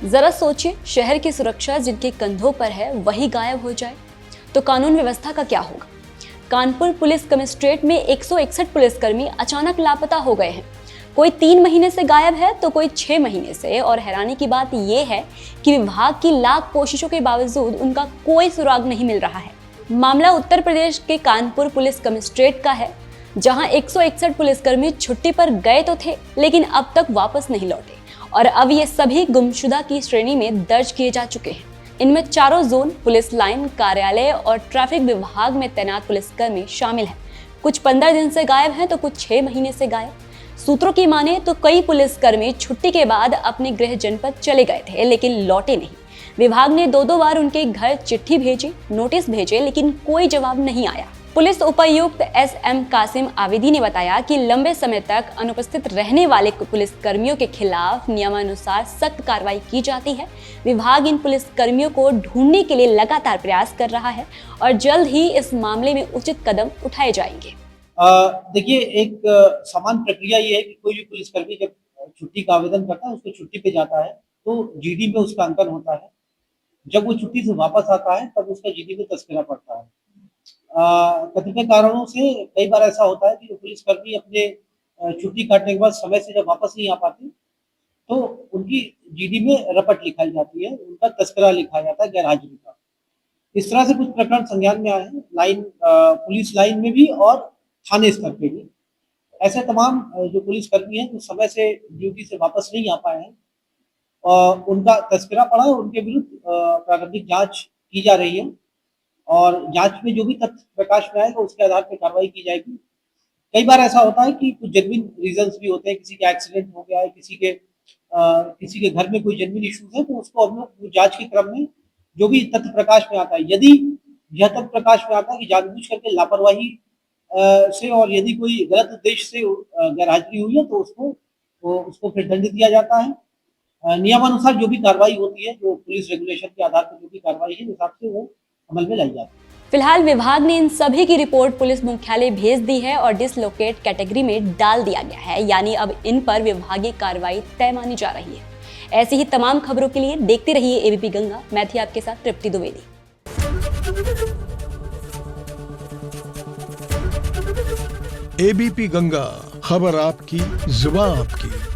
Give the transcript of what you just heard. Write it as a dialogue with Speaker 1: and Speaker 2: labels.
Speaker 1: जरा सोचिए, शहर की सुरक्षा जिनके कंधों पर है वही गायब हो जाए तो कानून व्यवस्था का क्या होगा। कानपुर पुलिस कमिश्नरेट में 161 पुलिसकर्मी अचानक लापता हो गए हैं। कोई 3 महीने से गायब है तो कोई 6 महीने से। और हैरानी की बात यह है कि विभाग की लाख कोशिशों के बावजूद उनका कोई सुराग नहीं मिल रहा है। मामला उत्तर प्रदेश के कानपुर पुलिस कमिश्नरेट का है, जहां 161 पुलिसकर्मी छुट्टी पर गए तो थे लेकिन अब तक वापस नहीं लौटे और अब ये सभी गुमशुदा की श्रेणी में दर्ज किए जा चुके हैं। इनमें चारों जोन, पुलिस लाइन, कार्यालय और ट्रैफिक विभाग में तैनात पुलिसकर्मी शामिल हैं। कुछ 15 दिन से गायब हैं तो कुछ 6 महीने से गायब। सूत्रों की माने तो कई पुलिसकर्मी छुट्टी के बाद अपने गृह जनपद चले गए थे लेकिन लौटे नहीं। विभाग ने 2 बार उनके घर चिट्ठी भेजी, नोटिस भेजे, लेकिन कोई जवाब नहीं आया। पुलिस उपायुक्त SM कासिम आबिदी ने बताया कि लंबे समय तक अनुपस्थित रहने वाले पुलिसकर्मियों के खिलाफ नियमानुसार सख्त कार्रवाई की जाती है। विभाग इन पुलिसकर्मियों को ढूंढने के लिए लगातार प्रयास कर रहा है और जल्द ही इस मामले में उचित कदम उठाए जाएंगे।
Speaker 2: देखिए, एक सामान्य प्रक्रिया ये है कि कोई भी पुलिसकर्मी जब छुट्टी का आवेदन करता है, उसको छुट्टी पे जाता है तो GD में उसका अंकन होता है। जब वो छुट्टी से वापस आता है तब उसका GD में तस्करा पड़ता है। कतिपय कारणों से कई बार ऐसा होता है कि जो पुलिसकर्मी अपने छुट्टी काटने के बाद समय से जब वापस नहीं आ पाते तो उनकी GD में रपट लिखाई जाती है, उनका तस्करा लिखा जाता है गैरहाजिरी का। इस तरह से कुछ प्रकरण संज्ञान में आए हैं, पुलिस लाइन में भी और थाने स्तर पे भी। ऐसे तमाम जो पुलिसकर्मी हैं जो समय से ड्यूटी से वापस नहीं आ पाए हैं, उनका तस्करा पड़ा है, उनके विरुद्ध प्रारंभिक जांच की जा रही है और जांच में जो भी तथ्य प्रकाश में आएगा उसके आधार पर कार्रवाई की जाएगी। कई बार ऐसा होता है कि कुछ जेन्युइन रीजंस भी होते हैं, किसी का एक्सीडेंट हो गया है, किसी के घर में कोई जेन्युइन इश्यूज है, तो उसको हम लोग जांच के क्रम में जो भी तथ्य प्रकाश में आता है, यदि यह तथ्य प्रकाश में आता है कि जानबूझ करके लापरवाही से और यदि कोई गलत उद्देश्य से गैरहाजिरी हुई है तो उसको फिर दंड दिया जाता है। नियमानुसार जो भी कार्रवाई होती है, जो पुलिस रेगुलेशन के आधार पर जो भी कार्रवाई है, हिसाब से वो अमल में लाई जाती है।
Speaker 1: फिलहाल विभाग ने इन सभी की रिपोर्ट पुलिस मुख्यालय भेज दी है और डिसलोकेट कैटेगरी में डाल दिया गया है, यानी अब इन पर विभागीय कार्रवाई तय मानी जा रही है। ऐसी ही तमाम खबरों के लिए देखते रहिए ABP गंगा। मैं थी आपके साथ तृप्ति द्विवेदी।
Speaker 3: ABP गंगा, खबर आपकी, जुबान आपकी।